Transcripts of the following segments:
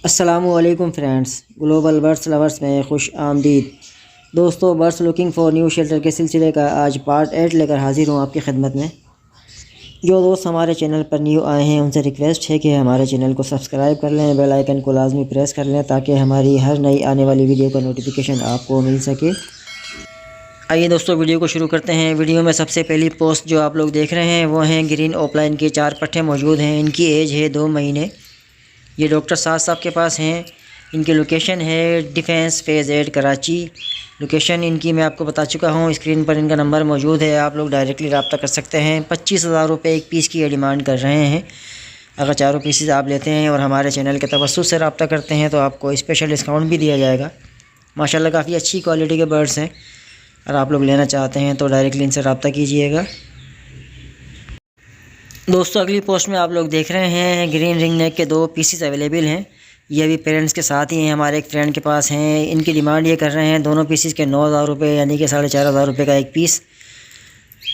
अस्सलामुअलैकुम friends, global birds lovers में खुश आमदीद। दोस्तों, birds looking for new shelter के सिलसिले का आज पार्ट 8 लेकर हाजिर हूँ आपकी खिदमत में। जो दोस्त हमारे चैनल पर न्यू आए हैं उनसे रिक्वेस्ट है कि हमारे चैनल को सब्सक्राइब कर लें, बेल आइकन को लाजमी प्रेस कर लें ताकि हमारी हर नई आने वाली वीडियो का नोटिफिकेशन आपको मिल सके। आइए दोस्तों, वीडियो को शुरू करते हैं। वीडियो में सबसे पहली पोस्ट जो आप लोग देख रहे हैं वो हैं ग्रीन ओपलाइन के 4 पट्टे मौजूद हैं। इनकी एज है 2 महीने। ये डॉक्टर साद साहब के पास हैं। इनकी लोकेशन है डिफेंस फेज़ 8 कराची। लोकेशन इनकी मैं आपको बता चुका हूँ। स्क्रीन पर इनका नंबर मौजूद है, आप लोग डायरेक्टली रब्ता कर सकते हैं। 25,000 रुपये एक पीस की ये डिमांड कर रहे हैं। अगर चारों पीसेस आप लेते हैं और हमारे चैनल के तवस्सुत से रब्ता करते हैं तो आपको स्पेशल डिस्काउंट भी दिया जाएगा। माशाल्लाह काफ़ी अच्छी क्वालिटी के बर्ड्स हैं। अगर आप लोग लेना चाहते हैं तो डायरेक्टली इनसे रब्ता कीजिएगा। दोस्तों, अगली पोस्ट में आप लोग देख रहे हैं ग्रीन रिंग नेक के 2 पीसेस अवेलेबल हैं। ये अभी पेरेंट्स के साथ ही हैं, हमारे एक फ्रेंड के पास हैं। इनकी डिमांड ये कर रहे हैं दोनों पीसेस के 9,000 रुपये, यानी कि 4,500 रुपये का एक पीस।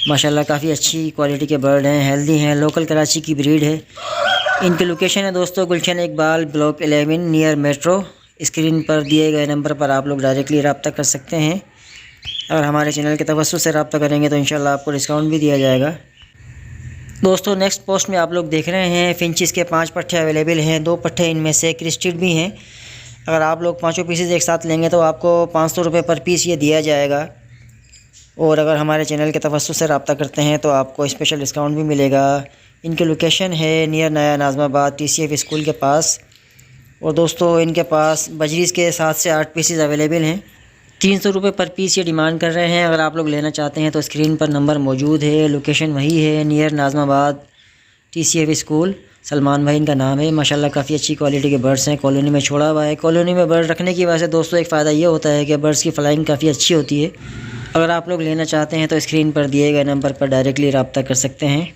माशाल्लाह काफ़ी अच्छी क्वालिटी के बर्ड हैं, हेल्दी हैं, लोकल कराची की ब्रीड है। इनकी लोकेशन है दोस्तों Gulshan Iqbal block 11 near metro. Screen पर दिए गए नंबर पर आप लोग डायरेक्टली रब्ता कर सकते हैं। अगर हमारे चैनल के तवस्सुत से रब्ता करेंगे तो इंशाल्लाह आपको डिस्काउंट भी दिया जाएगा। दोस्तों, नेक्स्ट पोस्ट में आप लोग देख रहे हैं फिंचिस के 5 पट्टे अवेलेबल हैं। 2 पट्टे इनमें से क्रिस्टेड भी हैं। अगर आप लोग 5 पीसेस एक साथ लेंगे तो आपको 500 रुपये पर पीस ये दिया जाएगा। और अगर हमारे चैनल के तवस्सुत से रब्ता करते हैं तो आपको स्पेशल डिस्काउंट भी मिलेगा। इनकी लोकेशन है नियर नया नाज़माबाद TCF स्कूल के पास। और दोस्तों, इनके पास बजरीज़ के 7 से 8 पीसेस अवेलेबल हैं। 300 रुपये पर पीस ये डिमांड कर रहे हैं। अगर आप लोग लेना चाहते हैं तो स्क्रीन पर नंबर मौजूद है। लोकेशन वही है नियर नाज़माबाद TCF स्कूल। सलमान भाई इनका नाम है। माशाल्लाह काफ़ी अच्छी क्वालिटी के बर्ड्स हैं। कॉलोनी में छोड़ा हुआ है। कॉलोनी में बर्ड रखने की वजह से दोस्तों एक फ़ायदा ये होता है कि बर्ड्स की फ्लाइंग काफ़ी अच्छी होती है। अगर आप लोग लेना चाहते हैं तो स्क्रीन पर दिए गए नंबर पर डायरेक्टली रब्ता कर सकते हैं।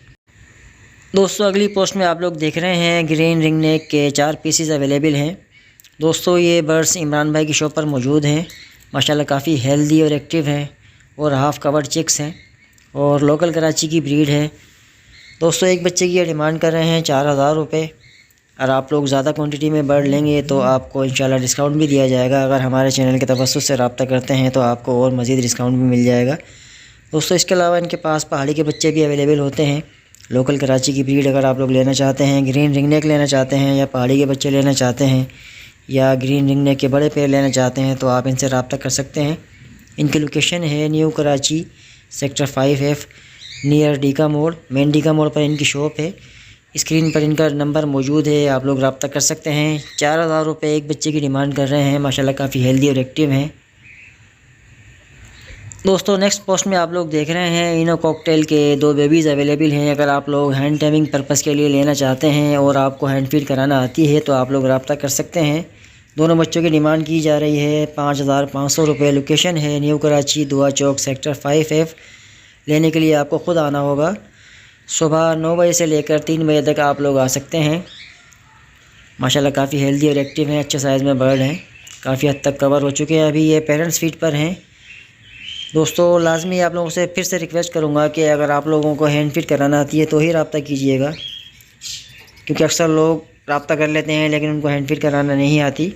दोस्तों, अगली पोस्ट में आप लोग देख रहे हैं ग्रीन रिंग नेक के 4 पीसेस अवेलेबल हैं। दोस्तों, ये बर्ड्स इमरान भाई की शॉप पर मौजूद हैं। माशाल्लाह काफ़ी हेल्दी और एक्टिव हैं और हाफ़ कवर्ड चिक्स हैं और लोकल कराची की ब्रीड है। दोस्तों, एक बच्चे की ये डिमांड कर रहे हैं 4,000 रुपये। और आप लोग ज़्यादा क्वांटिटी में बर्ड लेंगे तो आपको इंशाल्लाह डिस्काउंट भी दिया जाएगा। अगर हमारे चैनल के तवस्सुत से रब्ता करते हैं तो आपको और मज़ीद डिस्काउंट भी मिल जाएगा। दोस्तों, इसके अलावा इनके पास पहाड़ी के बच्चे भी अवेलेबल होते हैं। लोकल कराची की ब्रीड अगर आप लोग लेना चाहते हैं, ग्रीन रिंग नेक लेना चाहते हैं या पहाड़ी के बच्चे लेना चाहते हैं या ग्रीन रिंग नेक के बड़े पेड़ लेना चाहते हैं तो आप इनसे रब्ता कर सकते हैं। इनकी लोकेशन है new Karachi sector 5F near डीका मोड़। मेन डीका मोड़ पर इनकी शॉप है। स्क्रीन पर इनका नंबर मौजूद है, आप लोग रब्ता कर सकते हैं। 4,000 रुपये एक बच्चे की डिमांड कर रहे हैं। माशाल्लाह काफ़ी हेल्दी और एक्टिव हैं। दोस्तों, नेक्स्ट पोस्ट में आप लोग देख रहे हैं इनो कॉकटेल के 2 बेबीज़ अवेलेबल हैं। अगर आप लोग हैंड टेमिंग पर्पज़ के लिए लेना चाहते हैं और आपको हैंड फीड कराना आती है तो आप लोग रब्ता कर सकते हैं। दोनों बच्चों की डिमांड की जा रही है 5,500 रुपये। लोकेशन है न्यू कराची दुआ चौक सेक्टर 5F। लेने के लिए आपको ख़ुद आना होगा। सुबह 9 बजे से लेकर 3 बजे तक आप लोग आ सकते हैं। माशाल्लाह काफ़ी हेल्दी और एक्टिव हैं, अच्छे साइज़ में बर्ड हैं, काफ़ी हद तक कवर हो चुके हैं। अभी ये पेरेंट्स फीड पर हैं। दोस्तों, लाजमी आप लोगों से फिर से रिक्वेस्ट करूँगा कि अगर आप लोगों को हैंड फीड कराना आती है तो ही रब्ता कीजिएगा, क्योंकि अक्सर लोग रब्ता कर लेते हैं लेकिन उनको हैंड फीड कराना नहीं आती।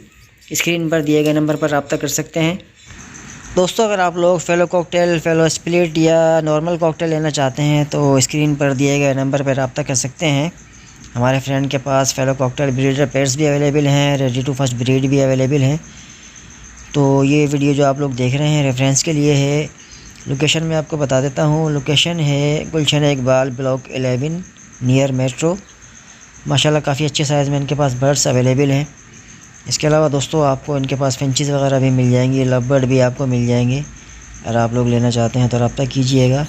स्क्रीन पर दिए गए नंबर पर रब्ता कर सकते हैं। दोस्तों, अगर आप लोग फेलो कॉकटेल, फेलो स्प्लिट या नॉर्मल कॉकटेल लेना चाहते हैं तो स्क्रीन पर दिए गए नंबर पर रब्ता कर सकते हैं। हमारे फ्रेंड के पास फेलो कॉकटेल ब्रीडर पेयर्स भी अवेलेबल हैं, रेडी टू फर्स्ट ब्रीड भी अवेलेबल हैं। तो ये वीडियो जो आप लोग देख रहे हैं रेफरेंस के लिए है। लोकेशन मैं आपको बता देता हूँ। लोकेशन है गुलशन इकबाल ब्लॉक 11 नियर मेट्रो। माशाल्लाह काफ़ी अच्छे साइज़ में इनके पास बर्ड्स अवेलेबल हैं। इसके अलावा दोस्तों, आपको इनके पास फिंचेस वगैरह भी मिल जाएंगी, लव बर्ड भी आपको मिल जाएंगे। अगर आप लोग लेना चाहते हैं तो रब्ता कीजिएगा।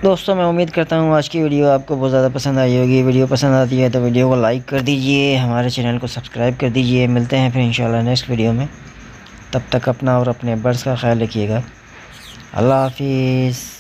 दोस्तों, मैं उम्मीद करता हूँ आज की वीडियो आपको बहुत ज़्यादा पसंद आई होगी। वीडियो पसंद आती है तो वीडियो को लाइक कर दीजिए, हमारे चैनल को सब्सक्राइब कर दीजिए। मिलते हैं फिर इंशाल्लाह नेक्स्ट वीडियो में। तब तक अपना और अपने बर्ड्स का ख्याल रखिएगा। अल्लाह हाफिज़।